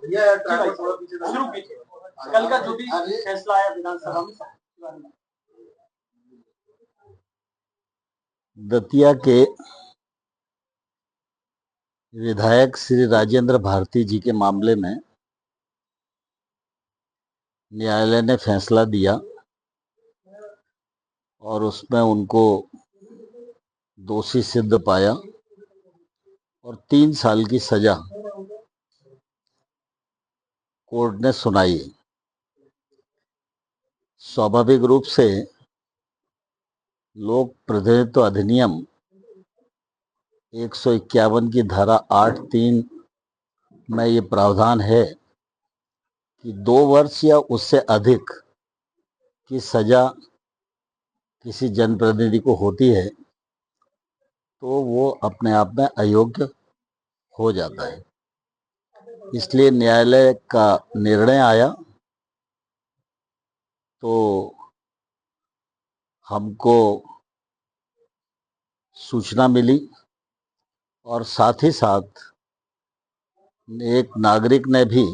शुरू कीजिए। कल का जो भी फैसला आया विधानसभा में। दतिया के विधायक श्री राजेंद्र भारती जी के मामले में न्यायालय ने फैसला दिया और उसमें उनको दोषी सिद्ध पाया और 3 साल की सजा कोर्ट ने सुनाई। स्वाभाविक रूप से लोक प्रतिनिधित्व अधिनियम 151 की धारा 8(3) में ये प्रावधान है कि 2 वर्ष या उससे अधिक की सजा किसी जनप्रतिनिधि को होती है तो वो अपने आप में अयोग्य हो जाता है। इसलिए न्यायालय का निर्णय आया तो हमको सूचना मिली और साथ ही साथ एक नागरिक ने भी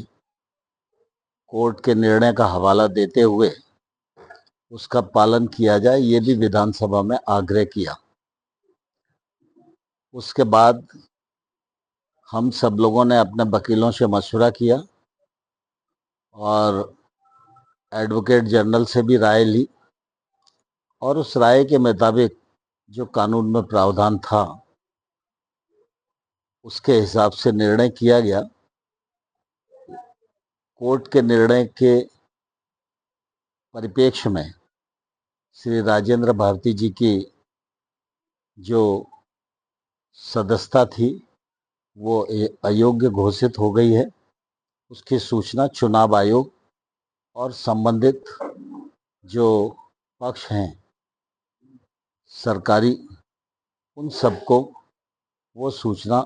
कोर्ट के निर्णय का हवाला देते हुए उसका पालन किया जाए, ये भी विधानसभा में आग्रह किया। उसके बाद हम सब लोगों ने अपने वकीलों से मशवरा किया और एडवोकेट जनरल से भी राय ली और उस राय के मुताबिक जो कानून में प्रावधान था उसके हिसाब से निर्णय किया गया। कोर्ट के निर्णय के परिप्रेक्ष्य में श्री राजेंद्र भारती जी की जो सदस्यता थी वो अयोग्य घोषित हो गई है। उसकी सूचना चुनाव आयोग और संबंधित जो पक्ष हैं सरकारी, उन सबको वो सूचना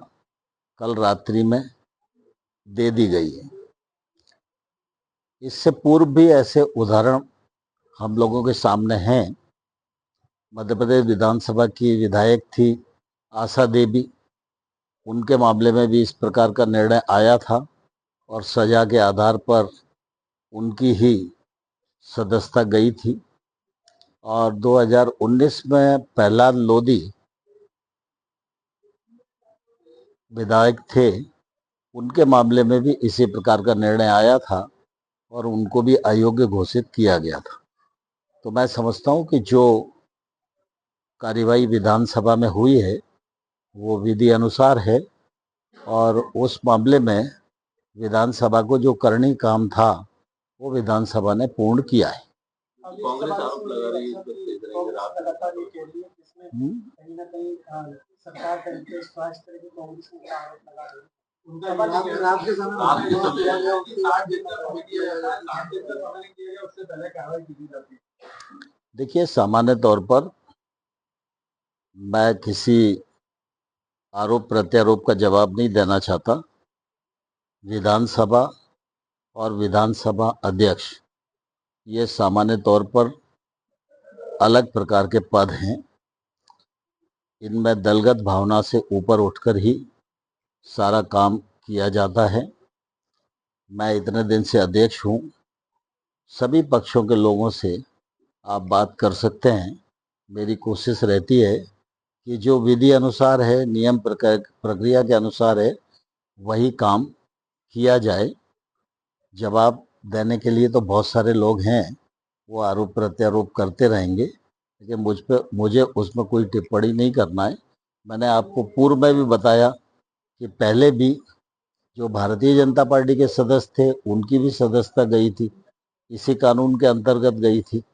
कल रात्रि में दे दी गई है। इससे पूर्व भी ऐसे उदाहरण हम लोगों के सामने हैं। मध्य प्रदेश विधानसभा की विधायक थी आशा देवी, उनके मामले में भी इस प्रकार का निर्णय आया था और सजा के आधार पर उनकी ही सदस्यता गई थी। और 2019 में प्रहलाद लोधी विधायक थे, उनके मामले में भी इसी प्रकार का निर्णय आया था और उनको भी अयोग्य घोषित किया गया था। तो मैं समझता हूं कि जो कार्यवाही विधानसभा में हुई है वो विधि अनुसार है और उस मामले में विधानसभा को जो करनी काम था वो विधानसभा ने पूर्ण किया है। कांग्रेस आरोप लगा रही है कहीं ना कहीं सरकार का इंटरेस्ट राष्ट्र की कांग्रेस ने आरोप लगा रही है। देखिए, सामान्य तौर पर मैं किसी आरोप प्रत्यारोप का जवाब नहीं देना चाहता। विधानसभा और विधानसभा अध्यक्ष ये सामान्य तौर पर अलग प्रकार के पद हैं। इनमें दलगत भावना से ऊपर उठकर ही सारा काम किया जाता है। मैं इतने दिन से अध्यक्ष हूँ, सभी पक्षों के लोगों से आप बात कर सकते हैं। मेरी कोशिश रहती है कि जो विधि अनुसार है, नियम प्रक्रिया के अनुसार है, वही काम किया जाए। जवाब देने के लिए तो बहुत सारे लोग हैं, वो आरोप प्रत्यारोप करते रहेंगे, लेकिन मुझे उसमें कोई टिप्पणी नहीं करना है। मैंने आपको पूर्व में भी बताया कि पहले भी जो भारतीय जनता पार्टी के सदस्य थे उनकी भी सदस्यता गई थी, इसी कानून के अंतर्गत गई थी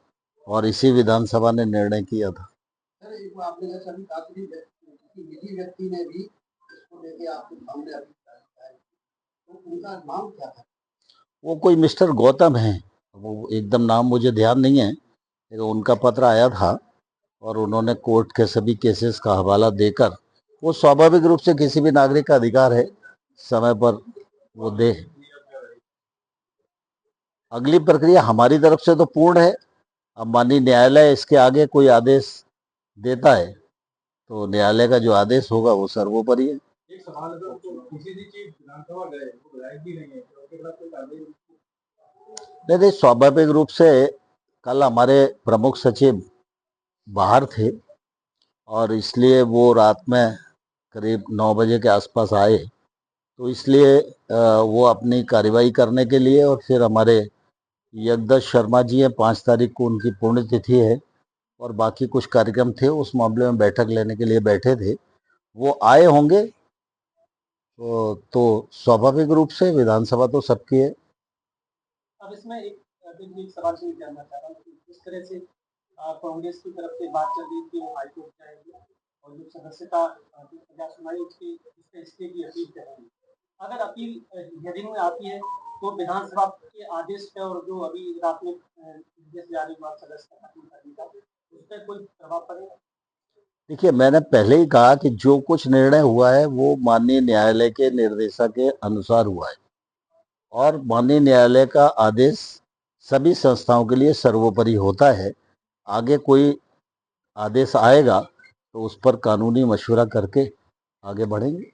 और इसी विधानसभा ने निर्णय किया था। व्यक्ति ने भी इसको लेके आपके सामने तो उनका नाम क्या था? वो कोई मिस्टर गौतम है, वो एकदम नाम मुझे ध्यान नहीं है, लेकिन उनका पत्र आया था और उन्होंने कोर्ट के सभी केसेस का हवाला देकर, वो स्वाभाविक रूप से किसी भी नागरिक का अधिकार है समय पर वो दे। अगली प्रक्रिया हमारी तरफ से तो पूर्ण है। अब माननीय न्यायालय इसके आगे कोई आदेश देता है तो न्यायालय का जो आदेश होगा वो सर्वोपरि है। एक सवाल है, किसी भी चीज विधानसभा गए, वो विधायक भी नहीं है, नहीं, स्वाभाविक रूप से कल हमारे प्रमुख सचिव बाहर थे और इसलिए वो रात में करीब 9 बजे के आसपास आए, तो इसलिए वो अपनी कार्रवाई करने के लिए, और फिर हमारे यज्ञदत्त शर्मा जी हैं, 5 तारीख को उनकी पुण्यतिथि है और बाकी कुछ कार्यक्रम थे, उस मामले में बैठक लेने के लिए बैठे थे, वो आए होंगे। तो स्वाभाविक रूप से विधानसभा तो सबकी है। अब इसमें एक सवाल से जानना चाह रहा हूँ कि जिस तरह से कांग्रेस की तरफ से बात चल रही थी वो हाईकोर्ट जाएगी और जो सदस्यता प्रजा सुनाई उसकी स्टे की अपील कर रही है। अगर अपील हियरिंग में आती है तो विधानसभा के आदेश पे और जो अभी रात में निर्देश जारी हुआ सदस्यता खत्म करने का, उस पर कोई प्रभाव पड़ेगा? देखिए, मैंने पहले ही कहा कि जो कुछ निर्णय हुआ है वो माननीय न्यायालय के निर्देशक के अनुसार हुआ है और माननीय न्यायालय का आदेश सभी संस्थाओं के लिए सर्वोपरि होता है। आगे कोई आदेश आएगा तो उस पर कानूनी मशवरा करके आगे बढ़ेंगे।